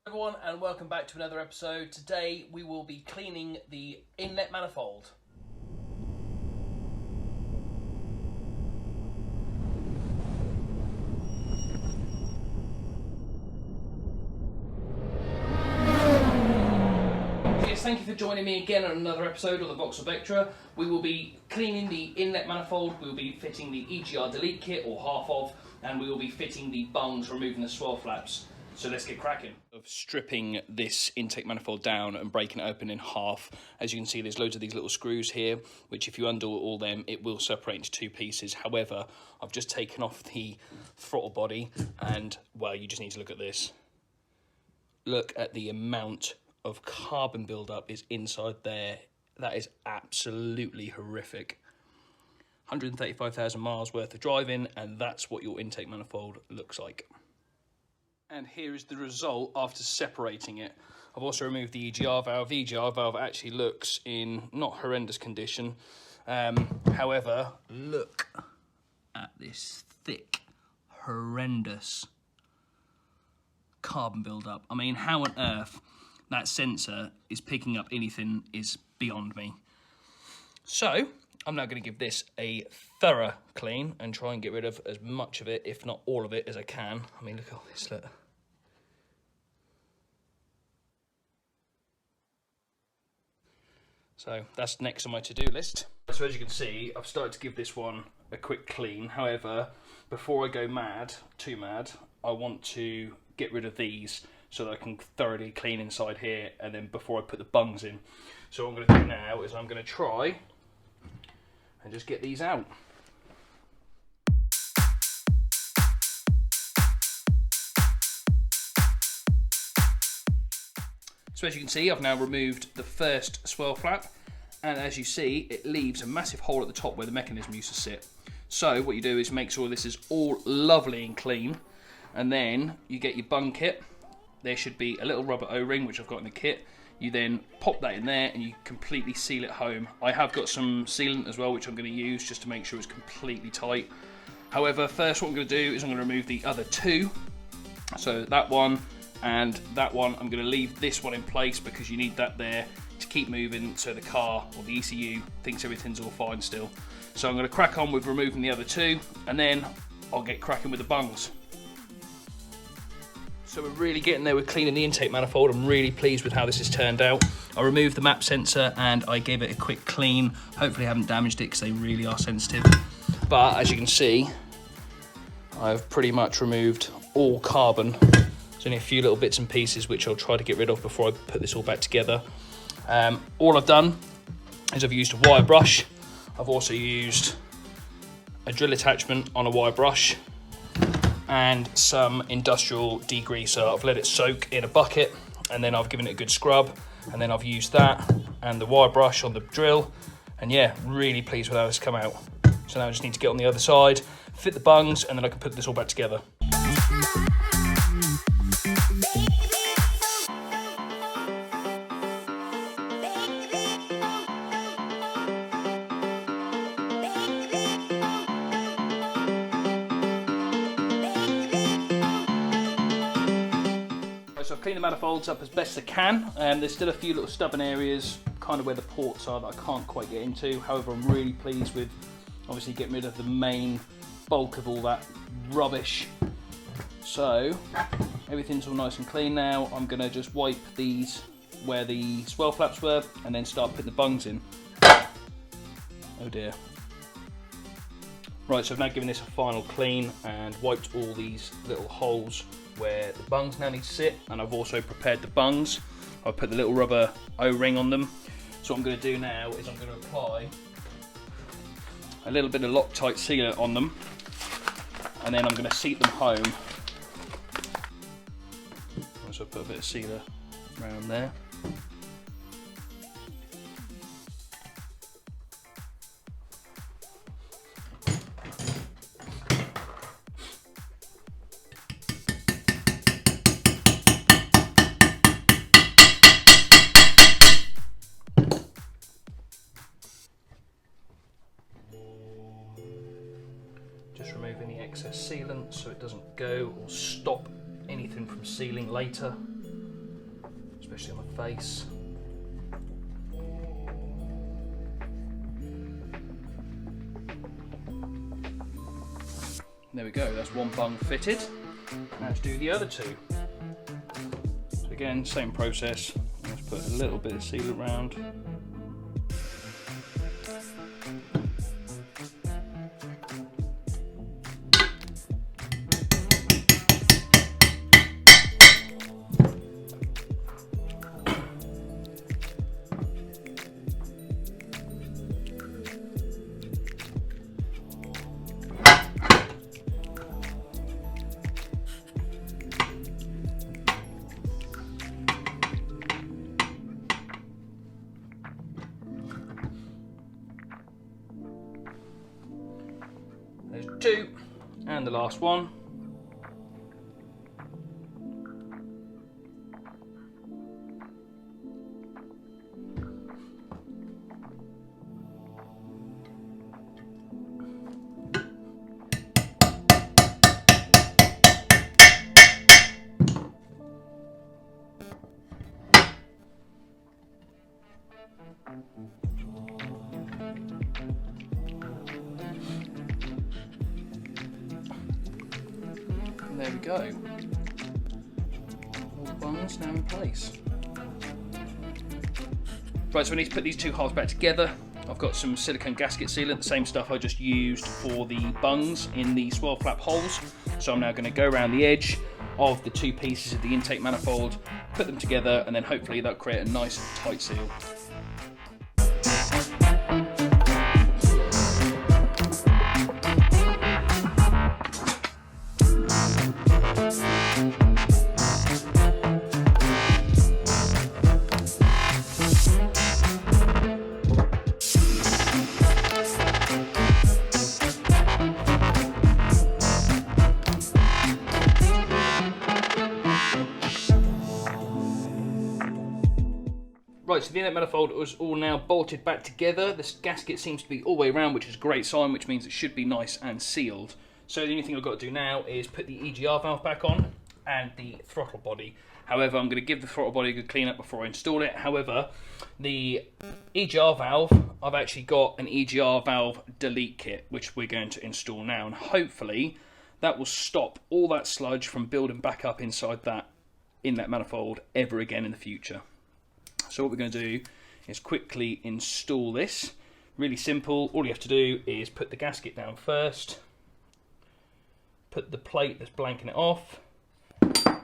Everyone, and welcome back to another episode. Today we will be cleaning the inlet manifold. Yes, thank you for joining me again on another episode of the Vauxhall Vectra. We will be cleaning the inlet manifold, we will be fitting the EGR delete kit, or half of, and we will be fitting the bungs, removing the swirl flaps. So let's get cracking. Of stripping this intake manifold down and breaking it open in half. As you can see, there's loads of these little screws here, which if you undo all them, it will separate into two pieces. However, I've just taken off the throttle body and, well, you just need to look at this. Look at the amount of carbon buildup is inside there. That is absolutely horrific. 135,000 miles worth of driving, and that's what your intake manifold looks like. And here is the result after separating it. I've also removed the EGR valve. The EGR valve actually looks in not horrendous condition. However, look at this thick, horrendous carbon buildup. I mean, how on earth that sensor is picking up anything is beyond me. So, I'm now going to give this a thorough clean and try and get rid of as much of it, if not all of it, as I can. I mean, look at all this, look. So that's next on my to-do list. So as you can see, I've started to give this one a quick clean. However, before I go too mad, I want to get rid of these so that I can thoroughly clean inside here, and then before I put the bungs in. So what I'm going to do now is I'm going to try and just get these out. So as you can see, I've now removed the first swirl flap, and as you see, it leaves a massive hole at the top where the mechanism used to sit. So what you do is make sure this is all lovely and clean, and then you get your bung kit. There should be a little rubber O-ring, which I've got in the kit. You then pop that in there and you completely seal it home. I have got some sealant as well, which I'm going to use just to make sure it's completely tight. However, first what I'm going to do is I'm going to remove the other two. So that one and that one, I'm going to leave this one in place because you need that there to keep moving so the car or the ECU thinks everything's all fine still. So I'm going to crack on with removing the other two, and then I'll get cracking with the bungs. So we're really getting there with cleaning the intake manifold. I'm really pleased with how this has turned out. I removed the map sensor and I gave it a quick clean. Hopefully I haven't damaged it because they really are sensitive. But as you can see, I've pretty much removed all carbon. There's only a few little bits and pieces which I'll try to get rid of before I put this all back together. All I've done is I've used a wire brush. I've also used a drill attachment on a wire brush and some industrial degreaser. I've let it soak in a bucket, and then I've given it a good scrub, and then I've used that and the wire brush on the drill, and yeah, really pleased with how this come out. So now I just need to get on the other side, fit the bungs, and then I can put this all back together. So I've cleaned the manifolds up as best I can. There's still a few little stubborn areas, kind of where the ports are, that I can't quite get into. However, I'm really pleased with obviously getting rid of the main bulk of all that rubbish. So everything's all nice and clean now. I'm going to just wipe these where the swirl flaps were and then start putting the bungs in. Oh dear. Right, so I've now given this a final clean and wiped all these little holes where the bungs now need to sit, and I've also prepared the bungs. I've put the little rubber O-ring on them. So what I'm going to do now is I'm going to apply a little bit of Loctite sealant on them, and then I'm going to seat them home. So put a bit of sealer around there. Just removing the excess sealant so it doesn't go or stop anything from sealing later. especially on the face. There we go, that's one bung fitted. Now let's do the other two. So again, same process. Let's put a little bit of sealant around. There's two, and the last one. There we go. All the bungs now in place. Right, so we need to put these two halves back together. I've got some silicone gasket sealant, the same stuff I just used for the bungs in the swirl flap holes. So I'm now going to go around the edge of the two pieces of the intake manifold, put them together, and then hopefully that'll create a nice tight seal. Right, so the inlet manifold was all now bolted back together. This gasket seems to be all the way around, which is a great sign, which means it should be nice and sealed. So the only thing I've got to do now is put the EGR valve back on and the throttle body. However, I'm going to give the throttle body a good clean up before I install it. However, the EGR valve, I've actually got an EGR valve delete kit, which we're going to install now. And hopefully that will stop all that sludge from building back up inside that inlet manifold ever again in the future. So what we're going to do is quickly install this. Really simple. All you have to do is put the gasket down first, put the plate that's blanking it off, and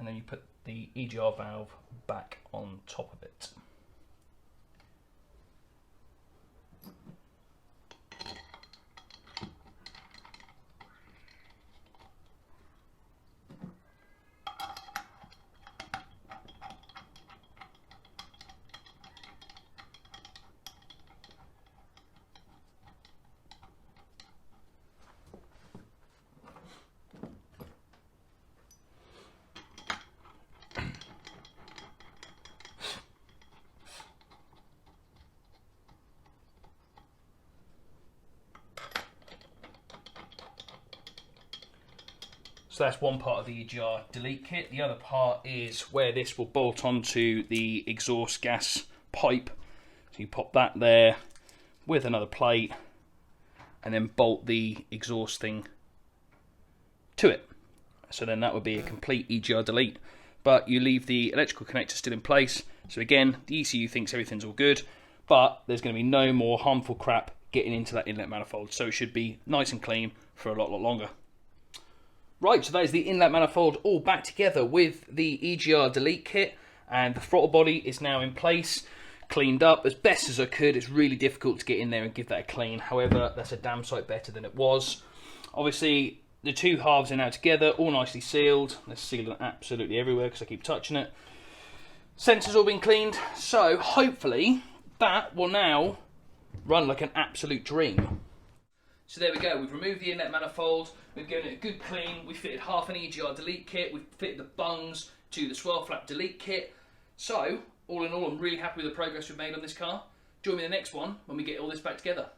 then you put the EGR valve back on top of it. So that's one part of the EGR delete kit. The other part is where this will bolt onto the exhaust gas pipe. So you pop that there with another plate and then bolt the exhaust thing to it. So then that would be a complete EGR delete. But you leave the electrical connector still in place. So again, the ECU thinks everything's all good, but there's going to be no more harmful crap getting into that inlet manifold. So it should be nice and clean for a lot longer. Right, so that is the inlet manifold all back together with the EGR delete kit, and the throttle body is now in place, cleaned up as best as I could. It's really difficult to get in there and give that a clean. However, that's a damn sight better than it was. Obviously, the two halves are now together, all nicely sealed. There's sealant absolutely everywhere because I keep touching it. Sensors all been cleaned, so hopefully that will now run like an absolute dream. So there we go, we've removed the inlet manifold, we've given it a good clean, we fitted half an EGR delete kit, we've fitted the bungs to the swirl flap delete kit. So, all in all, I'm really happy with the progress we've made on this car. Join me in the next one when we get all this back together.